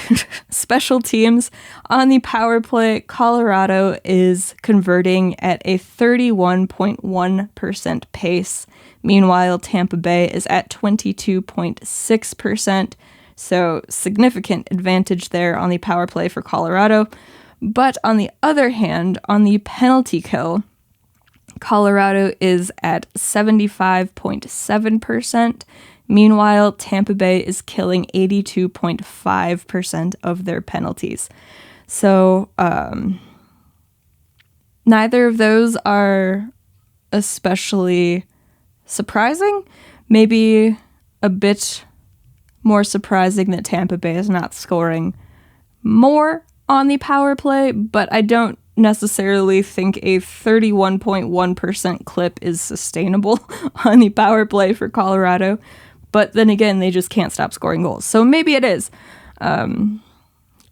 special teams. On the power play, Colorado is converting at a 31.1% pace. Meanwhile, Tampa Bay is at 22.6%. So significant advantage there on the power play for Colorado. But on the other hand, on the penalty kill, Colorado is at 75.7%. Meanwhile, Tampa Bay is killing 82.5% of their penalties. So neither of those are especially surprising. Maybe a bit more surprising that Tampa Bay is not scoring more on the power play, but I don't necessarily think a 31.1% clip is sustainable on the power play for Colorado. But then again, they just can't stop scoring goals. So maybe it is.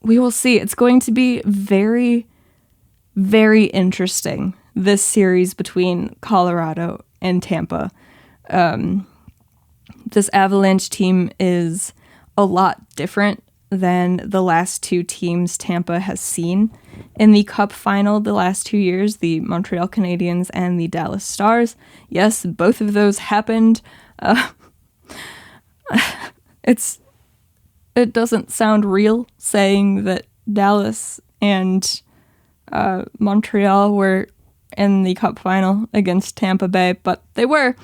We will see. It's going to be very, very interesting, this series between Colorado and Tampa. This Avalanche team is a lot different than the last 2 teams Tampa has seen in the Cup Final the last 2 years, the Montreal Canadiens and the Dallas Stars. Yes, both of those happened. It doesn't sound real saying that Dallas and Montreal were in the Cup Final against Tampa Bay, but they were.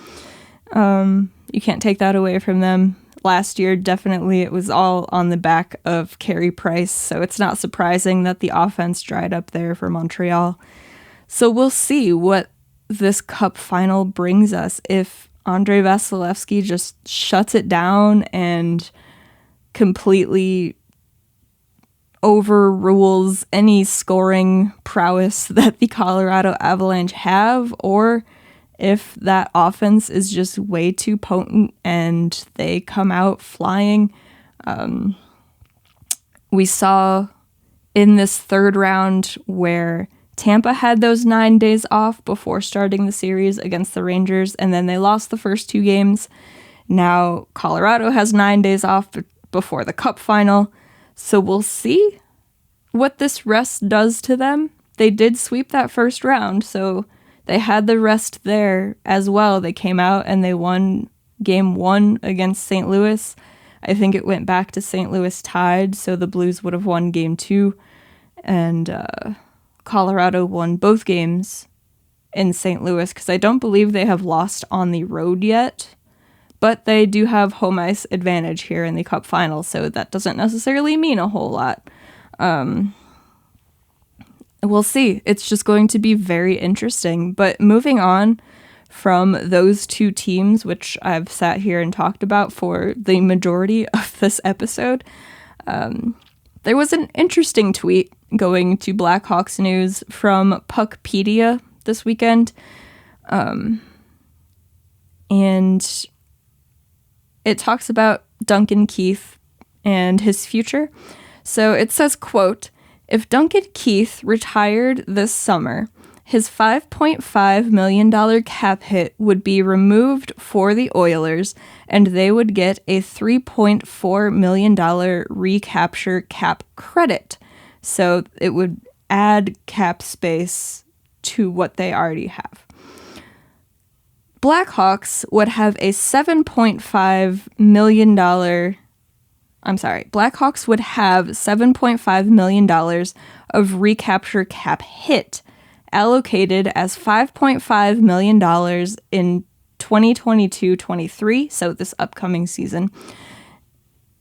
You can't take that away from them. Last year, definitely, it was all on the back of Carey Price, so it's not surprising that the offense dried up there for Montreal. So we'll see what this Cup Final brings us if Andrei Vasilevskiy just shuts it down and completely overrules any scoring prowess that the Colorado Avalanche have, or if that offense is just way too potent and they come out flying. We saw in this third round where Tampa had those 9 days off before starting the series against the Rangers, and then they lost the first 2 games. Now, Colorado has 9 days off before the Cup Final, so we'll see what this rest does to them. They did sweep that first round, so they had the rest there as well. They came out and they won Game 1 against St. Louis. I think it went back to St. Louis tied, so the Blues would have won Game 2, and Colorado won both games in St. Louis, because I don't believe they have lost on the road yet, but they do have home ice advantage here in the Cup Final, so that doesn't necessarily mean a whole lot. We'll see. It's just going to be very interesting. But moving on from those two teams, which I've sat here and talked about for the majority of this episode, there was an interesting tweet going to Blackhawks news from Puckpedia this weekend. And it talks about Duncan Keith and his future. So it says, quote, "If Duncan Keith retired this summer, his $5.5 million cap hit would be removed for the Oilers, and they would get a $3.4 million recapture cap credit. So it would add cap space to what they already have. Blackhawks would have a $7.5 million... Blackhawks would have $7.5 million of recapture cap hit, allocated as $5.5 million in 2022-23, so this upcoming season,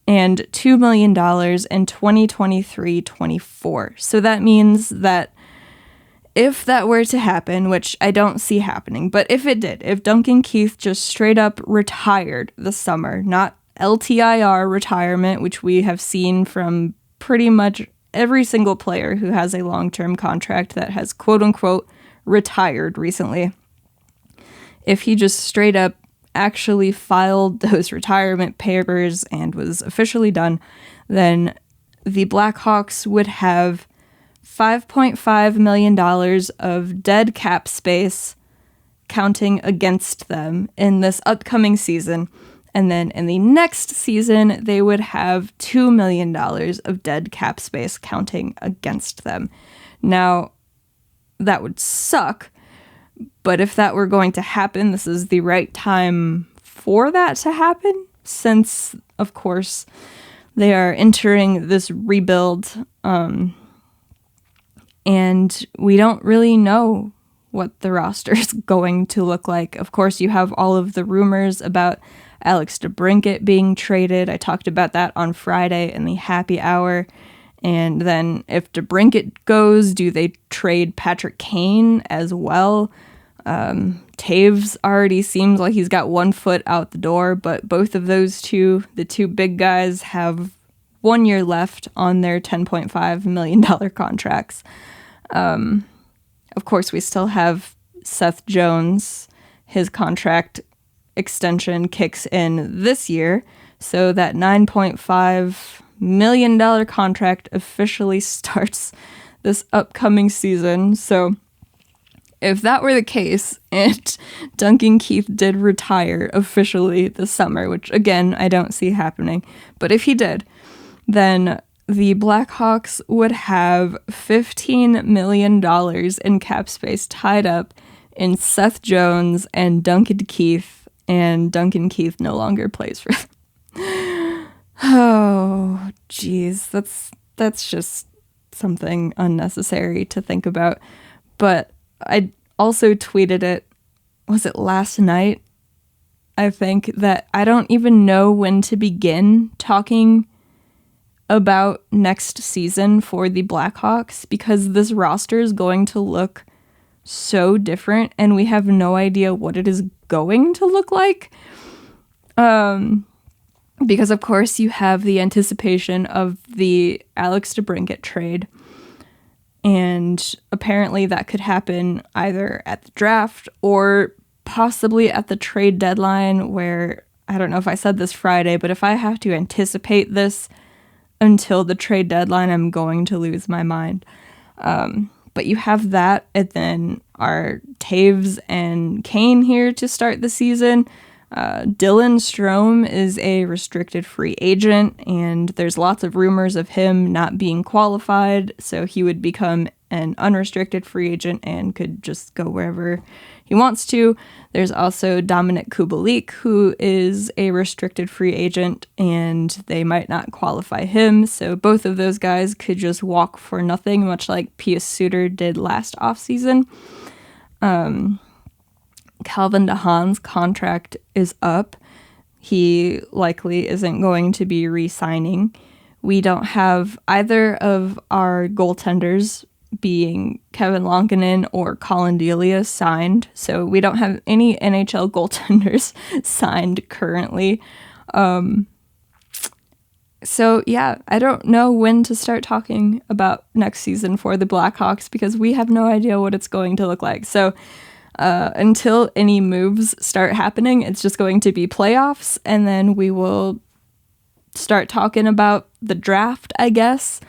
and $2 million in 2023-24. So that means that if that were to happen, which I don't see happening, but if it did, if Duncan Keith just straight up retired this summer, not LTIR retirement, which we have seen from pretty much every single player who has a long-term contract that has quote-unquote retired recently. If he just straight up actually filed those retirement papers and was officially done, then the Blackhawks would have $5.5 million of dead cap space counting against them in this upcoming season. And then in the next season, they would have $2 million of dead cap space counting against them. Now, that would suck, but if that were going to happen, this is the right time for that to happen, since, of course, they are entering this rebuild, and we don't really know what the roster is going to look like. Of course, you have all of the rumors about Alex DeBrincat being traded. I talked about that on Friday in the happy hour. And then if DeBrincat goes, do they trade Patrick Kane as well? Taves already seems like he's got 1 foot out the door, but both of those two, the two big guys, have 1 year left on their $10.5 million contracts. Of course, we still have Seth Jones. His contract extension kicks in this year, so that $9.5 million contract officially starts this upcoming season. So if that were the case, and Duncan Keith did retire officially this summer, which again, I don't see happening, but if he did, then the Blackhawks would have $15 million in cap space tied up in Seth Jones and Duncan Keith, and Duncan Keith no longer plays for them. Oh, geez, that's just something unnecessary to think about. But I also tweeted it, was it last night? I think that I don't even know when to begin talking about next season for the Blackhawks, because this roster is going to look so different and we have no idea what it is going to look like. Because of course you have the anticipation of the Alex DeBrincat trade, and apparently that could happen either at the draft or possibly at the trade deadline, where, I don't know if I said this Friday, but if I have to anticipate this until the trade deadline, I'm going to lose my mind. But you have that, and then our Taves and Kane here to start the season. Dylan Strome is a restricted free agent, and there's lots of rumors of him not being qualified, so he would become an unrestricted free agent and could just go wherever he wants to. There's also Dominic Kubalik, who is a restricted free agent, and they might not qualify him, so both of those guys could just walk for nothing, much like Pius Suter did last offseason. Calvin DeHaan's contract is up. He likely isn't going to be re-signing. We don't have either of our goaltenders, being Kevin Lankinen or Colin Delia, signed. So we don't have any NHL goaltenders signed currently. So yeah, I don't know when to start talking about next season for the Blackhawks because we have no idea what it's going to look like. So until any moves start happening, it's just going to be playoffs, and then we will start talking about the draft, I guess,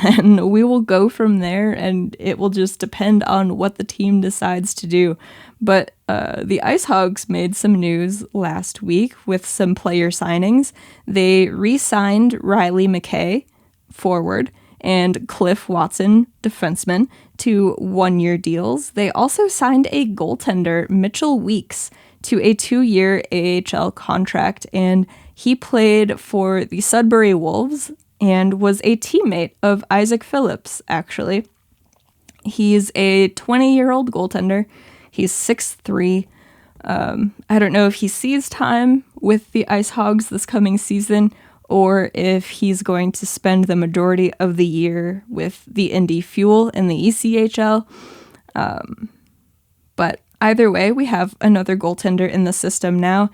and we will go from there, and it will just depend on what the team decides to do. But the Ice Hogs made some news last week with some player signings. They re-signed Riley McKay, forward, and Cliff Watson, defenseman, to 1-year deals. They also signed a goaltender, Mitchell Weeks, to a 2-year AHL contract, and he played for the Sudbury Wolves and was a teammate of Isaac Phillips, actually. He's a 20-year-old goaltender. He's 6'3". I don't know if he sees time with the Ice Hogs this coming season, or if he's going to spend the majority of the year with the Indy Fuel in the ECHL. But either way, we have another goaltender in the system now.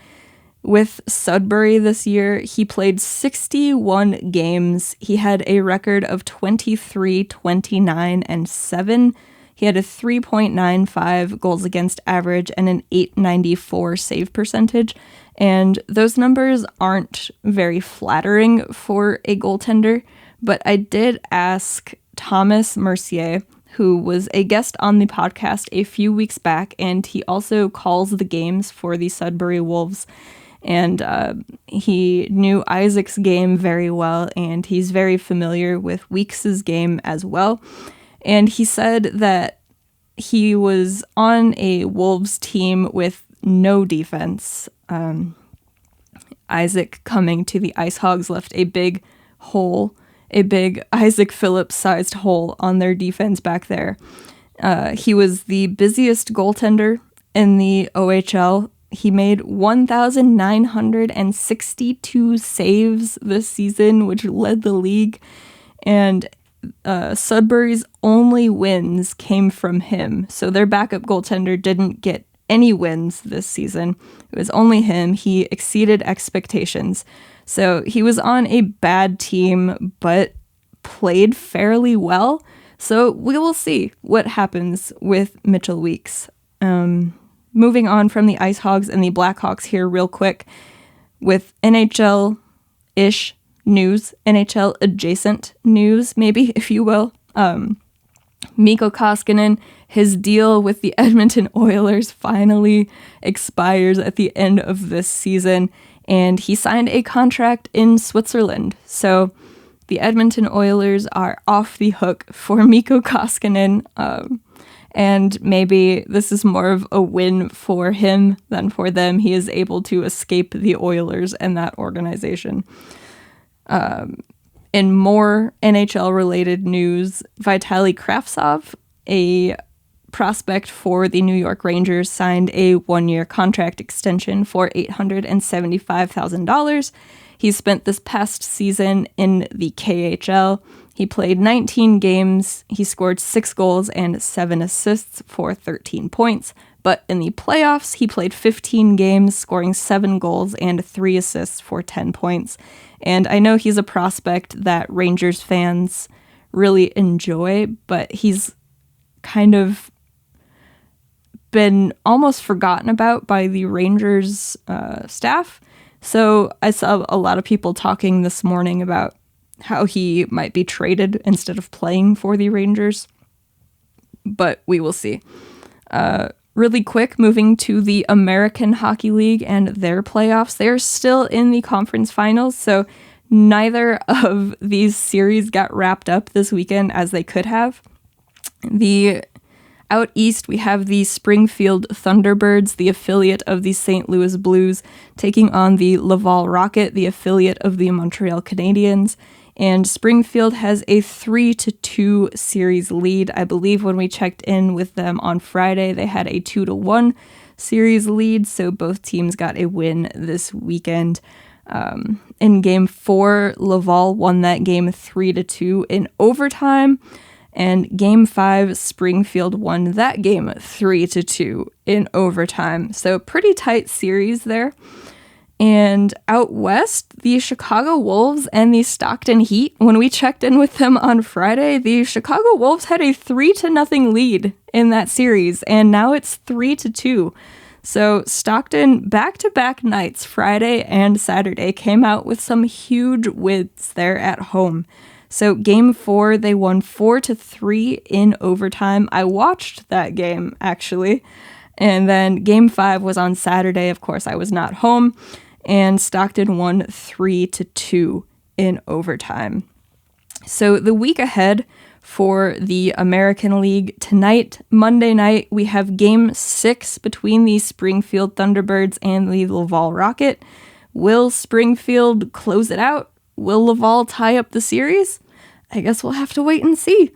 With Sudbury this year, he played 61 games. He had a record of 23, 29, and 7. He had a 3.95 goals against average and an 894 save percentage. And those numbers aren't very flattering for a goaltender, but I did ask Thomas Mercier, who was a guest on the podcast a few weeks back, and he also calls the games for the Sudbury Wolves. And he knew Isaac's game very well, and he's very familiar with Weeks' game as well. And he said that he was on a Wolves team with no defense. Isaac coming to the Ice Hogs left a big hole, a big Isaac Phillips-sized hole on their defense back there. He was the busiest goaltender in the OHL. He made 1,962 saves this season, which led the league. And Sudbury's only wins came from him. So their backup goaltender didn't get any wins this season. It was only him. He exceeded expectations. So he was on a bad team, but played fairly well. So we will see what happens with Mitchell Weeks. Moving on from the Ice Hogs and the Blackhawks here real quick with NHL-ish news, NHL-adjacent news, maybe, if you will. Mikko Koskinen, his deal with the Edmonton Oilers finally expires at the end of this season, and he signed a contract in Switzerland. So the Edmonton Oilers are off the hook for Mikko Koskinen, and maybe this is more of a win for him than for them. He is able to escape the Oilers and that organization. In more NHL-related news, Vitaly Kravtsov, a prospect for the New York Rangers, signed a 1-year contract extension for $875,000. He spent this past season in the KHL. He played 19 games. He scored 6 goals and 7 assists for 13 points. But in the playoffs, he played 15 games, scoring 7 goals and 3 assists for 10 points. And I know he's a prospect that Rangers fans really enjoy, but he's kind of been almost forgotten about by the Rangers staff. So I saw a lot of people talking this morning about how he might be traded instead of playing for the Rangers. But we will see. Really quick, moving to the American Hockey League and their playoffs. They're still in the conference finals, so neither of these series got wrapped up this weekend as they could have. Out east, we have the Springfield Thunderbirds, the affiliate of the St. Louis Blues, taking on the Laval Rocket, the affiliate of the Montreal Canadiens. And Springfield has a 3-2 series lead. I believe when we checked in with them on Friday, they had a 2-1 series lead, so both teams got a win this weekend. In Game 4, Laval won that game 3-2 in overtime. And Game 5, Springfield won that game 3-2 in overtime. So pretty tight series there. And out west, the Chicago Wolves and the Stockton Heat, when we checked in with them on Friday, the Chicago Wolves had a 3-0 lead in that series, and now it's 3-2. So Stockton, back-to-back nights, Friday and Saturday, came out with some huge wins there at home. So Game 4, they won 4-3 in overtime. I watched that game, actually. And then Game 5 was on Saturday. Of course, I was not home. And Stockton won 3-2 in overtime. So the week ahead for the American League tonight, Monday night, we have Game 6 between the Springfield Thunderbirds and the Laval Rocket. Will Springfield close it out? Will Laval tie up the series? I guess we'll have to wait and see.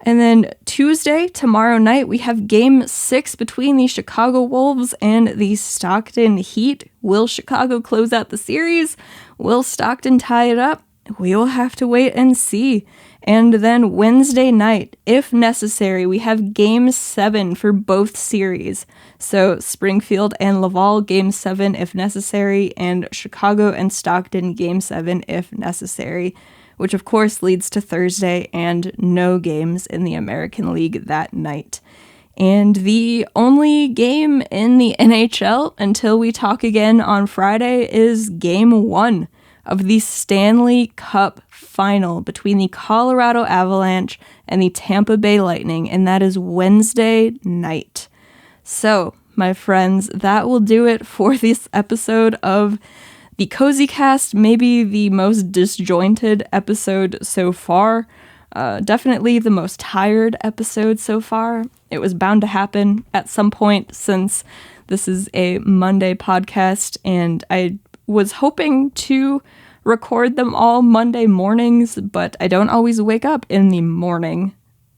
And then Tuesday, tomorrow night, we have Game 6 between the Chicago Wolves and the Stockton Heat. Will Chicago close out the series? Will Stockton tie it up? We will have to wait and see. And then Wednesday night, if necessary, we have Game 7 for both series. So Springfield and Laval, Game 7 if necessary, and Chicago and Stockton, Game 7 if necessary, which of course leads to Thursday and no games in the American League that night. And the only game in the NHL until we talk again on Friday is Game 1 of the Stanley Cup Final between the Colorado Avalanche and the Tampa Bay Lightning, and that is Wednesday night. So, my friends, that will do it for this episode of the Cozy Cast, maybe the most disjointed episode so far. Definitely the most tired episode so far. It was bound to happen at some point since this is a Monday podcast, and I was hoping to record them all Monday mornings, but I don't always wake up in the morning.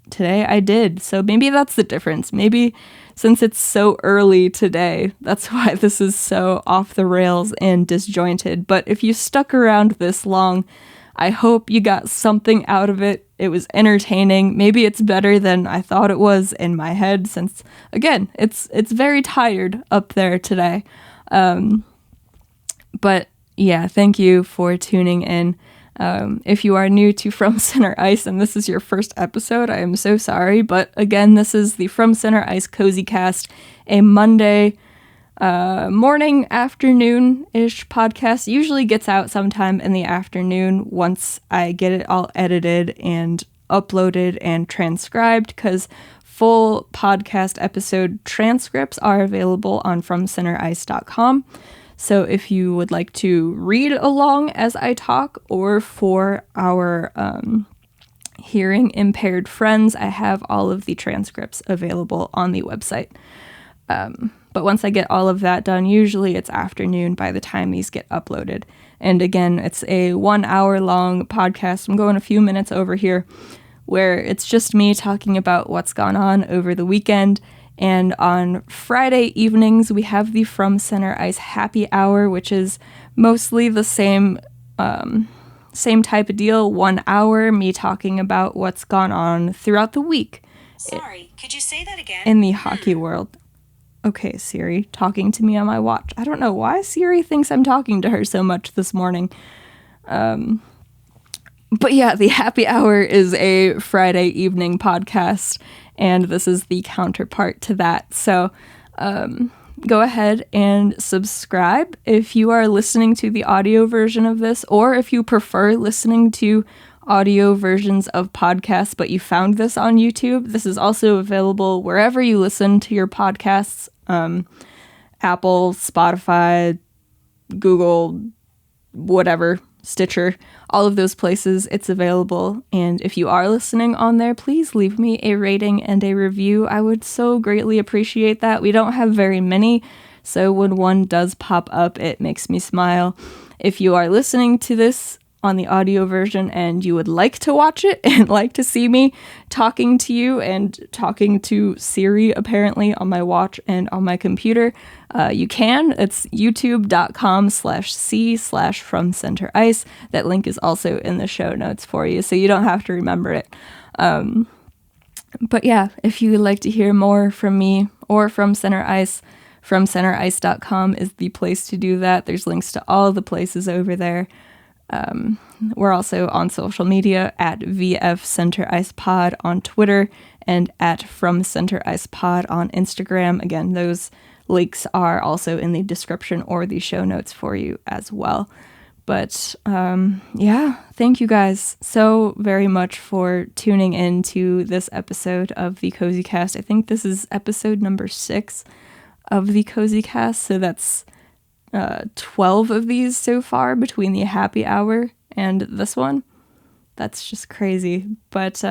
Today I did, so maybe that's the difference. Maybe since it's so early today, that's why this is so off the rails and disjointed. But if you stuck around this long, I hope you got something out of it. It was entertaining. Maybe it's better than I thought it was in my head, since, again, it's very tired up there today. But yeah, thank you for tuning in. If you are new to From Center Ice and this is your first episode, I am so sorry. But again, this is the From Center Ice Cozy Cast, a Monday morning, afternoon-ish podcast. Usually gets out sometime in the afternoon once I get it all edited and uploaded and transcribed, because full podcast episode transcripts are available on FromCenterIce.com. So if you would like to read along as I talk, or for our hearing impaired friends, I have all of the transcripts available on the website. But once I get all of that done, usually it's afternoon by the time these get uploaded. And again, it's a 1 hour long podcast. I'm going a few minutes over here, where it's just me talking about what's gone on over the weekend. And on Friday evenings, we have the From Center Ice Happy Hour, which is mostly the same type of deal. 1 hour, me talking about what's gone on throughout the week. Sorry, could you say that again? In the hockey world. Okay, Siri, talking to me on my watch. I don't know why Siri thinks I'm talking to her so much this morning. But yeah, the Happy Hour is a Friday evening podcast, and this is the counterpart to that. So go ahead and subscribe if you are listening to the audio version of this, or if you prefer listening to audio versions of podcasts, but you found this on YouTube, this is also available wherever you listen to your podcasts. Apple, Spotify, Google, whatever, Stitcher, all of those places, it's available. And if you are listening on there, please leave me a rating and a review. I would so greatly appreciate that. We don't have very many, so when one does pop up, it makes me smile. If you are listening to this on the audio version and you would like to watch it and like to see me talking to you and talking to Siri apparently on my watch and on my computer, you can. It's youtube.com/c/FromCenterIce. That link is also in the show notes for you, so you don't have to remember it. But yeah, if you would like to hear more from me or from Center Ice, FromCenterIce.com is the place to do that. There's links to all the places over there. We're also on social media at VFCenterIcePod on Twitter and at FromCenterIcePod on Instagram. Again, those links are also in the description or the show notes for you as well. But yeah, thank you guys so very much for tuning in to this episode of the Cozy Cast. I think this is episode number 6 of the Cozy Cast, so that's 12 of these so far between the happy hour and this one. That's just crazy. But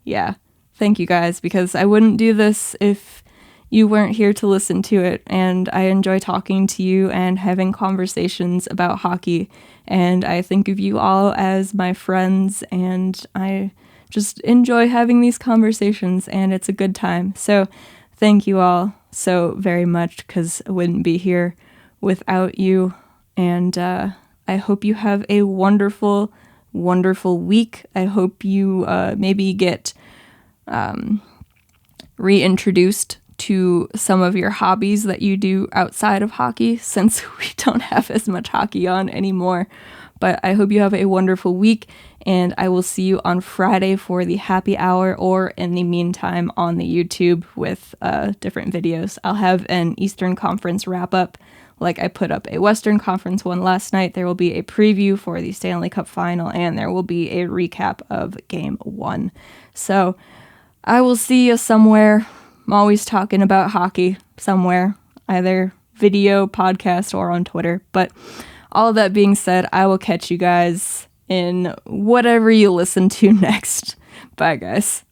yeah, thank you guys, because I wouldn't do this if you weren't here to listen to it. And I enjoy talking to you and having conversations about hockey. And I think of you all as my friends, and I just enjoy having these conversations, and it's a good time. So thank you all so very much, because I wouldn't be here without you. And I hope you have a wonderful, wonderful week. I hope you maybe get reintroduced to some of your hobbies that you do outside of hockey, since we don't have as much hockey on anymore. But I hope you have a wonderful week, and I will see you on Friday for the happy hour, or in the meantime on the YouTube with different videos. I'll have an Eastern Conference wrap up. Like I put up a Western Conference one last night, there will be a preview for the Stanley Cup Final, and there will be a recap of Game 1. So I will see you somewhere. I'm always talking about hockey somewhere, either video, podcast, or on Twitter. But all of that being said, I will catch you guys in whatever you listen to next. Bye, guys.